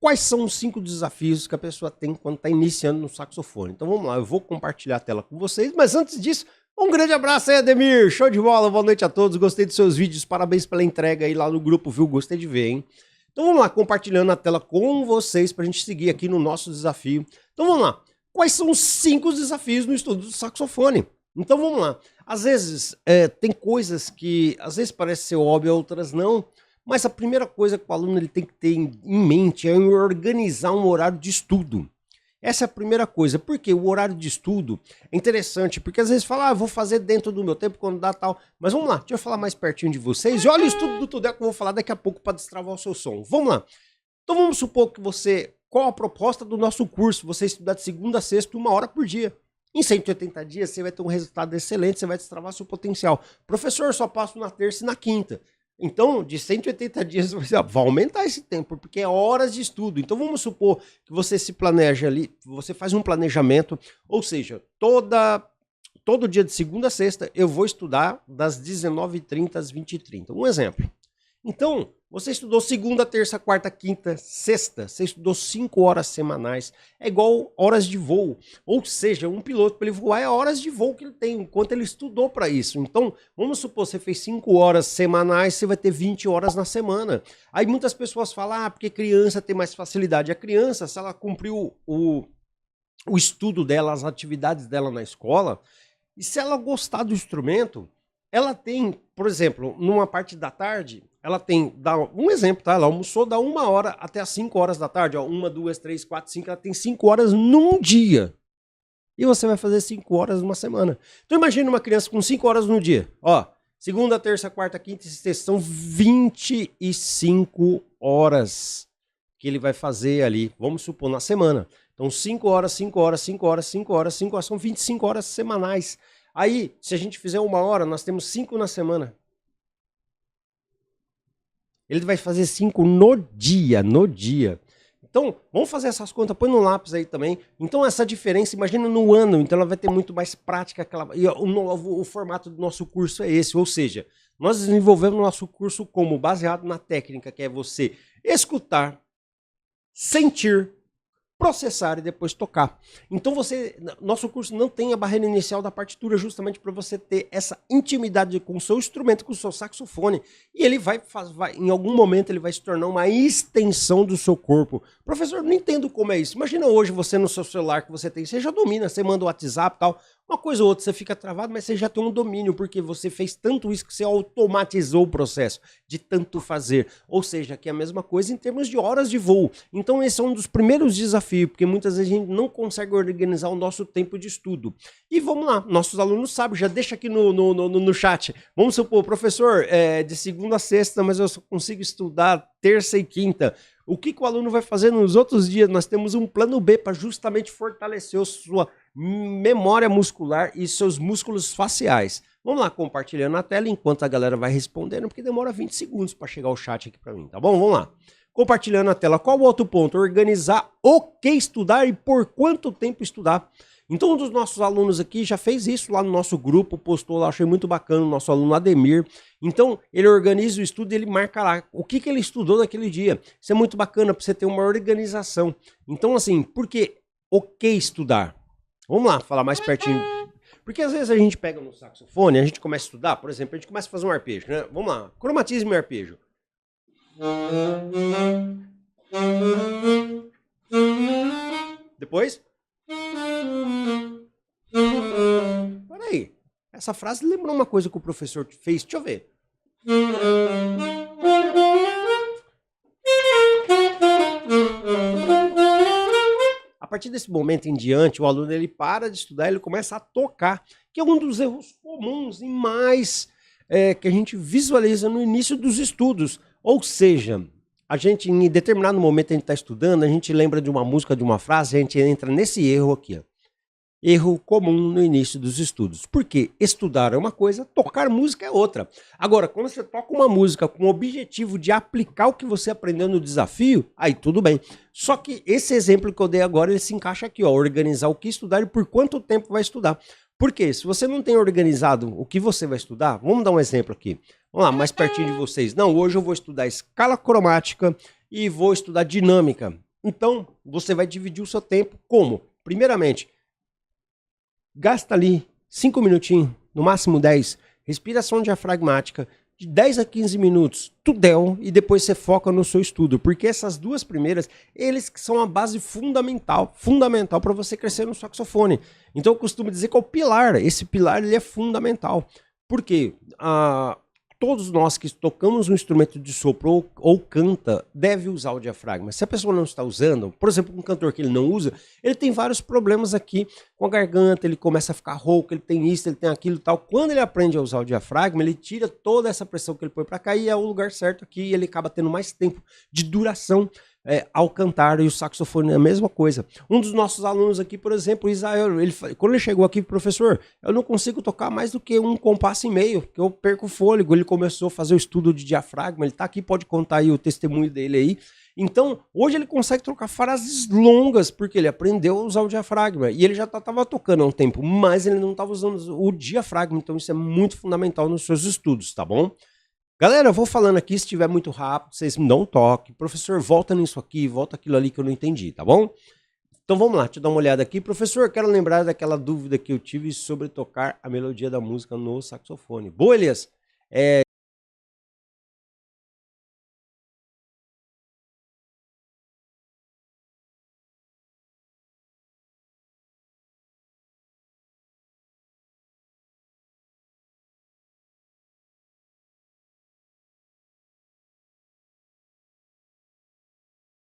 quais são os 5 desafios que a pessoa tem quando está iniciando no saxofone. Então vamos lá, eu vou compartilhar a tela com vocês, mas antes disso, um grande abraço aí, Ademir, show de bola, boa noite a todos, gostei dos seus vídeos, parabéns pela entrega aí lá no grupo, viu, gostei de ver, hein. Então vamos lá, compartilhando a tela com vocês para a gente seguir aqui no nosso desafio. Então vamos lá, quais são os 5 desafios no estudo do saxofone? Então vamos lá, às vezes tem coisas que às vezes parecem ser óbvio, outras não, mas a primeira coisa que o aluno ele tem que ter em mente é organizar um horário de estudo. Essa é a primeira coisa, porque o horário de estudo é interessante, porque às vezes fala, vou fazer dentro do meu tempo, quando dá tal, mas vamos lá, deixa eu falar mais pertinho de vocês, e olha o estudo do Tudé que eu vou falar daqui a pouco para destravar o seu som. Vamos lá, então vamos supor que qual a proposta do nosso curso? Você estudar de segunda a sexta, 1 hora por dia. Em 180 dias você vai ter um resultado excelente, você vai destravar seu potencial. Professor, só passo na terça e na quinta. Então, de 180 dias, você vai aumentar esse tempo, porque é horas de estudo. Então, vamos supor que você se planeja ali, você faz um planejamento, ou seja, todo dia de segunda a sexta, eu vou estudar das 19h30 às 20h30. Um exemplo. Então, você estudou segunda, terça, quarta, quinta, sexta, você estudou 5 horas semanais, é igual horas de voo, ou seja, um piloto para ele voar é horas de voo que ele tem, enquanto ele estudou para isso. Então, vamos supor, você fez 5 horas semanais, você vai ter 20 horas na semana. Aí muitas pessoas falam, porque criança tem mais facilidade. A criança, se ela cumpriu o estudo dela, as atividades dela na escola, e se ela gostar do instrumento, ela tem, por exemplo, numa parte da tarde, ela tem, dá um exemplo, tá? Ela almoçou da 1 hora até as 5 horas da tarde, ó, 1, 2, 3, 4, 5, ela tem 5 horas num dia. E você vai fazer 5 horas numa semana. Então imagina uma criança com 5 horas no dia, ó, segunda, terça, quarta, quinta e sexta, são 25 horas que ele vai fazer ali, vamos supor, na semana. Então 5 horas, 5 horas, 5 horas, 5 horas, 5 horas, são 25 horas semanais. Aí, se a gente fizer 1 hora, nós temos 5 na semana. Ele vai fazer 5 no dia. Então, vamos fazer essas contas, põe no lápis aí também. Então, essa diferença, imagina no ano, então ela vai ter muito mais prática. E o formato do nosso curso é esse, ou seja, nós desenvolvemos o nosso curso como baseado na técnica, que é você escutar, sentir, processar e depois tocar. Então nosso curso não tem a barreira inicial da partitura, justamente para você ter essa intimidade com o seu instrumento, com o seu saxofone, e ele em algum momento ele vai se tornar uma extensão do seu corpo. Professor, não entendo como é isso. Imagina hoje você no seu celular que você já domina, você manda o WhatsApp e tal, uma coisa ou outra, você fica travado, mas você já tem um domínio, porque você fez tanto isso que você automatizou o processo de tanto fazer. Ou seja, que é a mesma coisa em termos de horas de voo. Então esse é um dos primeiros desafios, porque muitas vezes a gente não consegue organizar o nosso tempo de estudo. E vamos lá, nossos alunos sabem, já deixa aqui no chat. Vamos supor, professor, de segunda a sexta, mas eu só consigo estudar terça e quinta. O que o aluno vai fazer nos outros dias? Nós temos um plano B para justamente fortalecer a sua memória muscular e seus músculos faciais. Vamos lá, compartilhando a tela enquanto a galera vai respondendo, porque demora 20 segundos para chegar o chat aqui para mim, tá bom? Vamos lá. Compartilhando a tela. Qual o outro ponto? Organizar o que estudar e por quanto tempo estudar. Então, um dos nossos alunos aqui já fez isso lá no nosso grupo, postou lá, achei muito bacana, o nosso aluno Ademir. Então, ele organiza o estudo e ele marca lá o que ele estudou naquele dia. Isso é muito bacana para você ter uma organização. Então, assim, por que o que estudar? Vamos lá, falar mais pertinho. Porque às vezes a gente pega no saxofone, a gente começa a estudar, por exemplo, a gente começa a fazer um arpejo, né? Vamos lá, cromatize meu arpejo. Depois... Peraí, essa frase lembrou uma coisa que o professor fez, deixa eu ver. A partir desse momento em diante, o aluno ele para de estudar, ele começa a tocar, que é um dos erros comuns e mais que a gente visualiza no início dos estudos. Ou seja, a gente, em determinado momento a gente está estudando, a gente lembra de uma música, de uma frase, a gente entra nesse erro aqui, ó. Erro comum no início dos estudos. Porque estudar é uma coisa, tocar música é outra. Agora, quando você toca uma música com o objetivo de aplicar o que você aprendeu no desafio, aí tudo bem. Só que esse exemplo que eu dei agora, ele se encaixa aqui, ó, organizar o que estudar e por quanto tempo vai estudar. Porque se você não tem organizado o que você vai estudar, vamos dar um exemplo aqui. Vamos lá, mais pertinho de vocês. Não, hoje eu vou estudar escala cromática e vou estudar dinâmica. Então, você vai dividir o seu tempo como? Primeiramente, gasta ali 5 minutinhos, no máximo 10, respiração diafragmática, de 10 a 15 minutos, tudel, e depois você foca no seu estudo, porque essas duas primeiras, eles que são a base fundamental para você crescer no saxofone. Então eu costumo dizer que é o pilar, esse pilar ele é fundamental. Por quê? Todos nós que tocamos um instrumento de sopro ou canta, deve usar o diafragma. Se a pessoa não está usando, por exemplo, um cantor que ele não usa, ele tem vários problemas aqui com a garganta, ele começa a ficar rouco, ele tem isso, ele tem aquilo e tal. Quando ele aprende a usar o diafragma, ele tira toda essa pressão que ele põe para cá e é o lugar certo aqui, e ele acaba tendo mais tempo de duração ao cantar, e o saxofone é a mesma coisa. Um dos nossos alunos aqui, por exemplo, o Israel, quando ele chegou aqui, professor, eu não consigo tocar mais do que um compasso e meio, que eu perco o fôlego. Ele começou a fazer o estudo de diafragma, ele tá aqui, pode contar aí o testemunho dele aí. Então, hoje ele consegue trocar frases longas, porque ele aprendeu a usar o diafragma, e ele já estava tocando há um tempo, mas ele não estava usando o diafragma, então isso é muito fundamental nos seus estudos, tá bom? Galera, eu vou falando aqui, se estiver muito rápido, vocês me dão um toque. Professor, volta nisso aqui, volta aquilo ali que eu não entendi, tá bom? Então vamos lá, deixa eu dar uma olhada aqui. Professor, quero lembrar daquela dúvida que eu tive sobre tocar a melodia da música no saxofone. Boa, Elias?